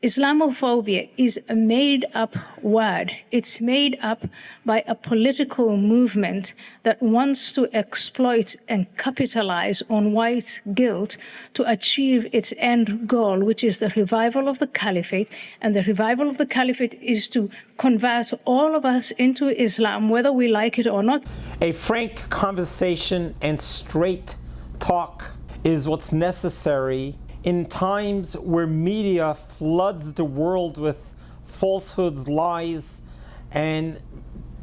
Islamophobia is a made-up word. It's made up by a political movement that wants to exploit and capitalize on white guilt to achieve its end goal, which is the revival of the caliphate. And the revival of the caliphate is to convert all of us into Islam, whether we like it or not. A frank conversation and straight talk is what's necessary in times where media floods the world with falsehoods, lies, and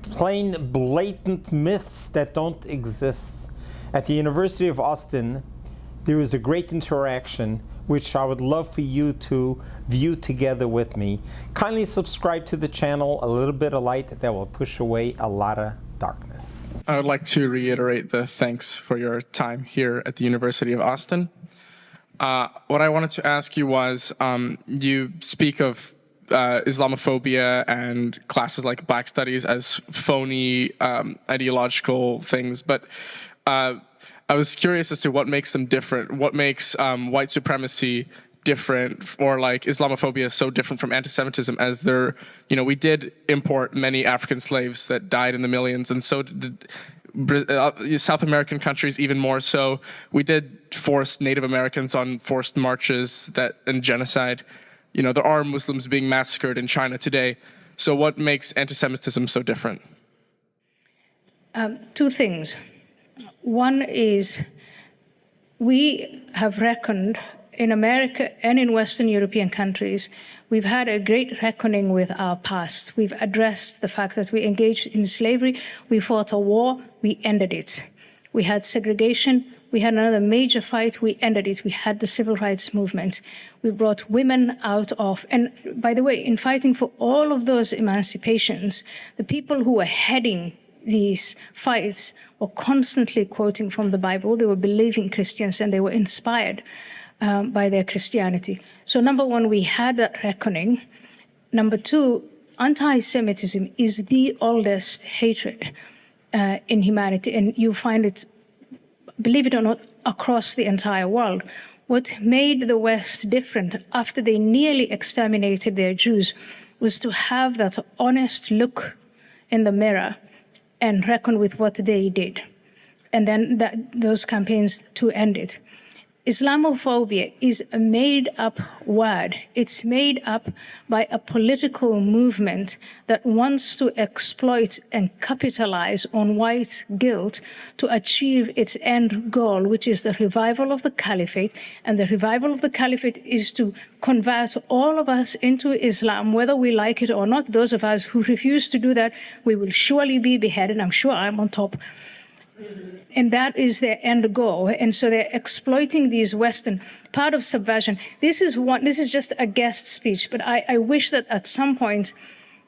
plain blatant myths that don't exist. At the University of Austin, there is a great interaction which I would love for you to view together with me. Kindly subscribe to the channel. A little bit of light that will push away a lot of darkness. I would like to reiterate the thanks for your time here at the University of Austin. What I wanted to ask you was, you speak of Islamophobia and classes like Black Studies as phony ideological things, but I was curious as to what makes them different. What makes white supremacy different, or like Islamophobia so different from anti-Semitism, as there, we did import many African slaves that died in the millions, and so did South American countries even more so. We did force Native Americans on forced marches and genocide. There are Muslims being massacred in China today. So what makes anti-Semitism so different? Two things. One is we have reckoned in America and in Western European countries, we've had a great reckoning with our past. We've addressed the fact that we engaged in slavery, we fought a war, we ended it. We had segregation, we had another major fight, we ended it. We had the civil rights movement. We brought women out of, and by the way, in fighting for all of those emancipations, the people who were heading these fights were constantly quoting from the Bible. They were believing Christians and they were inspired by their Christianity. So number one, we had that reckoning. Number two, anti-Semitism is the oldest hatred in humanity, and you find it, believe it or not, across the entire world. What made the West different after they nearly exterminated their Jews was to have that honest look in the mirror and reckon with what they did, and then those campaigns to end it. Islamophobia is a made-up word. It's made up by a political movement that wants to exploit and capitalize on white guilt to achieve its end goal, which is the revival of the caliphate. And the revival of the caliphate is to convert all of us into Islam, whether we like it or not. Those of us who refuse to do that, we will surely be beheaded. I'm sure I'm on top. And that is their end goal. And so they're exploiting these Western, part of subversion. This is just a guest speech, but I wish that at some point,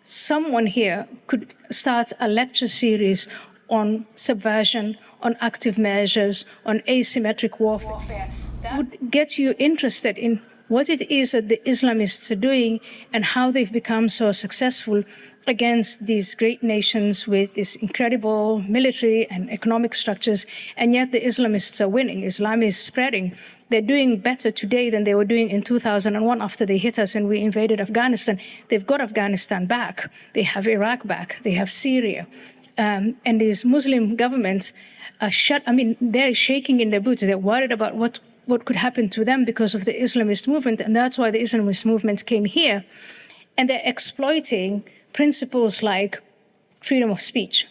someone here could start a lecture series on subversion, on active measures, on asymmetric warfare. That would get you interested in what it is that the Islamists are doing and how they've become so successful against these great nations with this incredible military and economic structures, and yet the Islamists are winning. Islam is spreading. They're doing better today than they were doing in 2001 after they hit us and we invaded Afghanistan. They've got Afghanistan back. They have Iraq back. They have Syria. And these Muslim governments are they're shaking in their boots. They're worried about what could happen to them because of the Islamist movement, and that's why the Islamist movement came here. And they're exploiting principles like freedom of speech,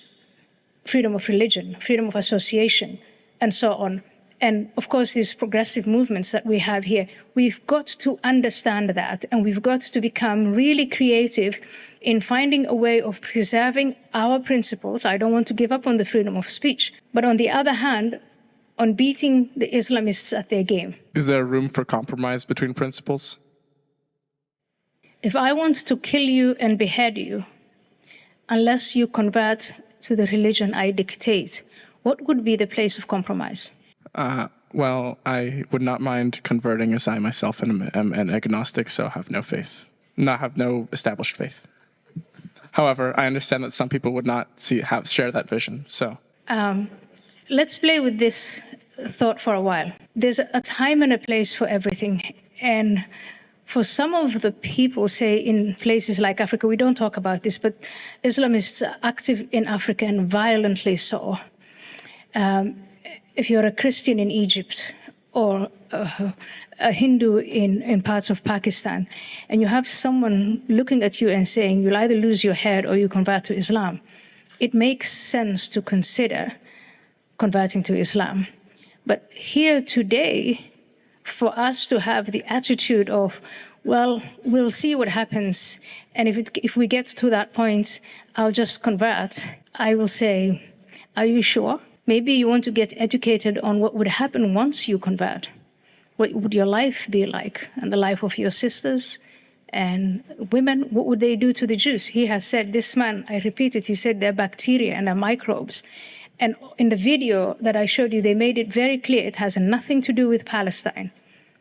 freedom of religion, freedom of association, and so on. And of course, these progressive movements that we have here, we've got to understand that, and we've got to become really creative in finding a way of preserving our principles. I don't want to give up on the freedom of speech, but on the other hand, on beating the Islamists at their game. Is there room for compromise between principles? If I want to kill you and behead you, unless you convert to the religion I dictate, what would be the place of compromise? Well, I would not mind converting, as I myself am an agnostic, so have no faith, have no established faith. However, I understand that some people would not share that vision. So, let's play with this thought for a while. There's a time and a place for everything, and for some of the people, say in places like Africa, we don't talk about this, but Islamists are active in Africa and violently so. If you're a Christian in Egypt or a Hindu in parts of Pakistan, and you have someone looking at you and saying, you'll either lose your head or you convert to Islam, it makes sense to consider converting to Islam. But here today, for us to have the attitude of, well, we'll see what happens, and if we get to that point, I'll just convert, I will say, are you sure? Maybe you want to get educated on what would happen once you convert. What would your life be like, and the life of your sisters and women? What would they do to the Jews? He has said, this man, I repeat it, he said they're bacteria and they're microbes. And in the video that I showed you, they made it very clear it has nothing to do with Palestine.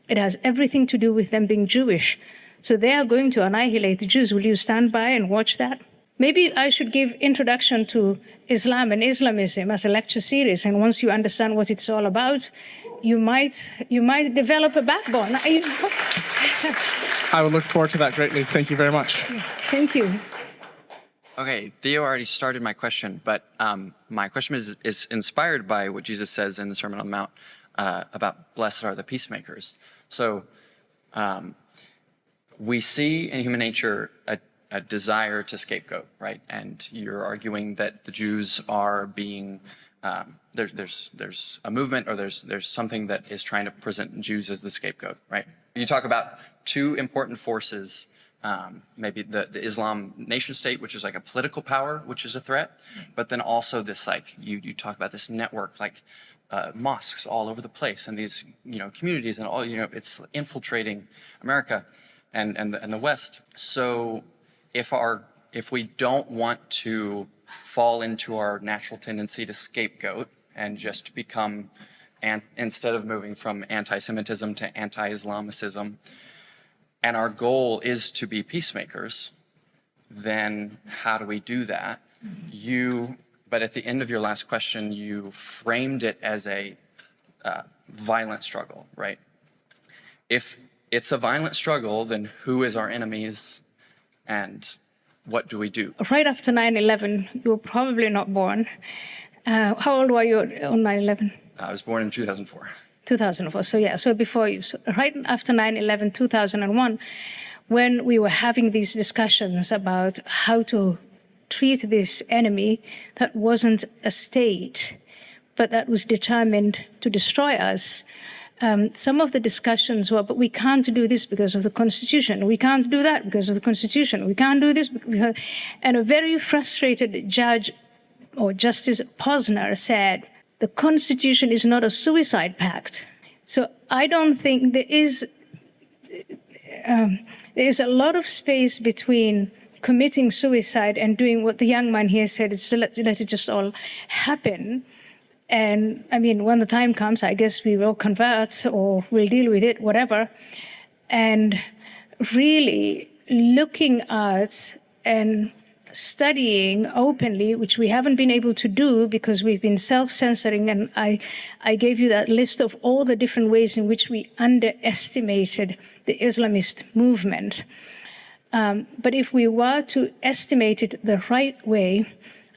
It has everything to do with them being Jewish. So they are going to annihilate the Jews. Will you stand by and watch that? Maybe I should give Introduction to Islam and Islamism as a lecture series, and once you understand what it's all about, you might develop a backbone. I would look forward to that greatly. Thank you very much. Thank you. Okay, Theo already started my question, but my question is inspired by what Jesus says in the Sermon on the Mount about blessed are the peacemakers. So we see in human nature a desire to scapegoat, right? And you're arguing that the Jews are being, there's a movement, or there's something that is trying to present Jews as the scapegoat, right? You talk about two important forces, maybe the Islam nation state, which is like a political power, which is a threat, but then also this, like, you talk about this network, like mosques all over the place, and these, communities, and all, it's infiltrating America and the West. So if we don't want to fall into our natural tendency to scapegoat and just become, instead of moving from anti-Semitism to anti-Islamicism, and our goal is to be peacemakers, then how do we do that? But at the end of your last question, you framed it as a violent struggle, right? If it's a violent struggle, then who is our enemies, and what do we do? Right after 9/11, you were probably not born. How old were you on 9/11? I was born in 2004. 2004, so before you. So right after 9/11, 2001, when we were having these discussions about how to treat this enemy that wasn't a state, but that was determined to destroy us, some of the discussions were, but we can't do this because of the Constitution. We can't do that because of the Constitution. We can't do this. And a very frustrated judge, or Justice Posner, said, the Constitution is not a suicide pact. So I don't think there is a lot of space between committing suicide and doing what the young man here said, is to let it just all happen. And I mean, when the time comes, I guess we will convert, or we'll deal with it, whatever. And really looking at and studying openly, which we haven't been able to do because we've been self-censoring, and I gave you that list of all the different ways in which we underestimated the Islamist movement. But if we were to estimate it the right way,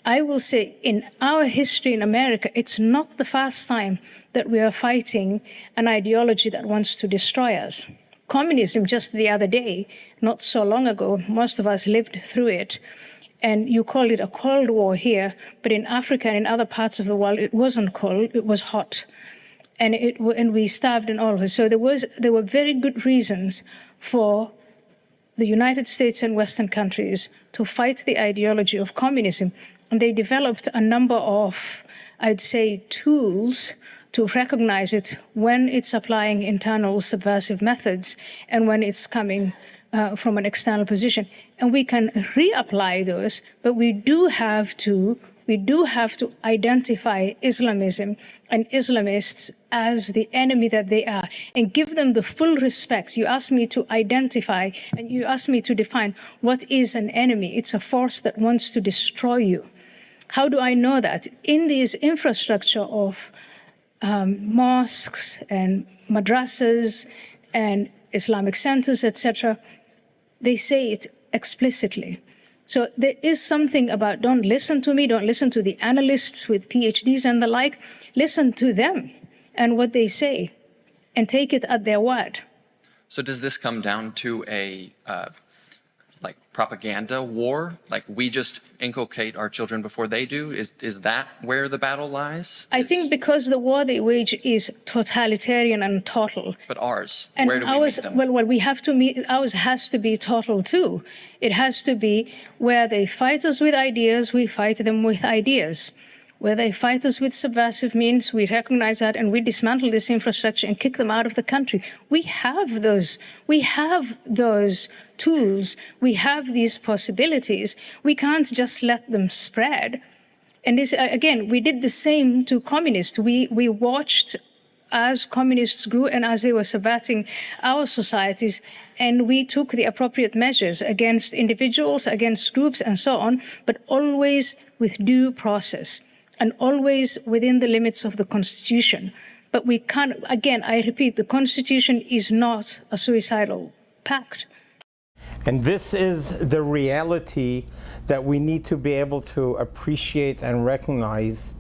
I will say in our history in America, it's not the first time that we are fighting an ideology that wants to destroy us. Communism, just the other day, not so long ago, most of us lived through it. And you call it a Cold War here, but in Africa and in other parts of the world, it wasn't cold, it was hot. And we starved and all of it. So there were very good reasons for the United States and Western countries to fight the ideology of communism. And they developed a number of, I'd say, tools to recognize it when it's applying internal subversive methods and when it's coming from an external position. And we can reapply those, but we do have to identify Islamism and Islamists as the enemy that they are, and give them the full respect. You asked me to identify, and you asked me to define what is an enemy. It's a force that wants to destroy you. How do I know that? In this infrastructure of mosques and madrasas and Islamic centers, etc. They say it explicitly. So there is something about don't listen to me, don't listen to the analysts with PhDs and the like. Listen to them and what they say and take it at their word. So does this come down to a like propaganda war? Like we just inculcate our children before they do? Is that where the battle lies? I think because the war they wage is totalitarian and total. But ours, And where do we ours, meet them? well, we have to meet, ours has to be total too. It has to be where they fight us with ideas, we fight them with ideas. Where they fight us with subversive means, we recognize that and we dismantle this infrastructure and kick them out of the country. We have those tools, we have these possibilities. We can't just let them spread. And this, again, we did the same to communists. We watched as communists grew and as they were subverting our societies, and we took the appropriate measures against individuals, against groups, and so on, but always with due process and always within the limits of the Constitution. But we can't, again, I repeat, the Constitution is not a suicidal pact. And this is the reality that we need to be able to appreciate and recognize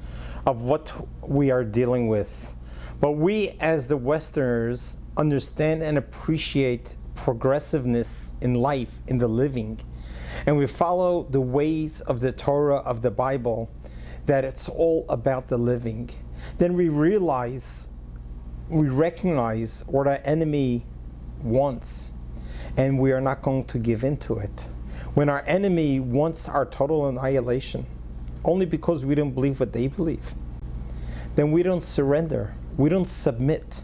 of what we are dealing with. But we as the Westerners understand and appreciate progressiveness in life, in the living. And we follow the ways of the Torah, of the Bible, that it's all about the living. Then we recognize what our enemy wants, and we are not going to give in to it. When our enemy wants our total annihilation, only because we don't believe what they believe, then we don't surrender, we don't submit.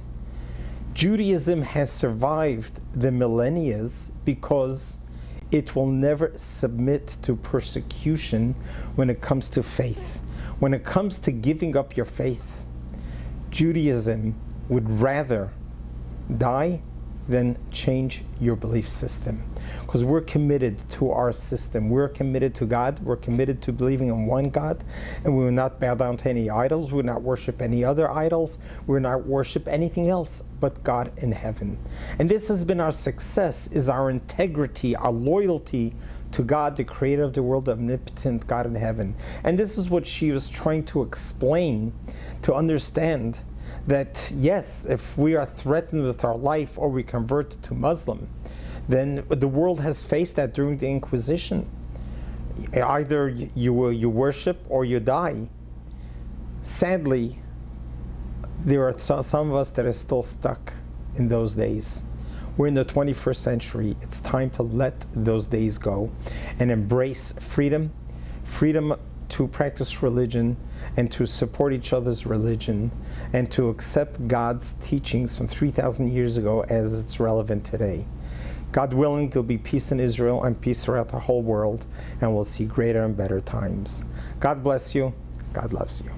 Judaism has survived the millennia because it will never submit to persecution when it comes to faith. When it comes to giving up your faith, Judaism would rather die than change your belief system. Because we're committed to our system. We're committed to God. We're committed to believing in one God. And we will not bow down to any idols. We will not worship any other idols. We will not worship anything else but God in heaven. And this has been our success, is our integrity, our loyalty to God, the creator of the world, the omnipotent God in heaven. And this is what she was trying to explain, to understand that yes, if we are threatened with our life or we convert to Muslim, then the world has faced that during the Inquisition. Either you worship or you die. Sadly, there are some of us that are still stuck in those days. We're in the 21st century. It's time to let those days go and embrace freedom, freedom to practice religion and to support each other's religion and to accept God's teachings from 3,000 years ago as it's relevant today. God willing, there'll be peace in Israel and peace throughout the whole world, and we'll see greater and better times. God bless you. God loves you.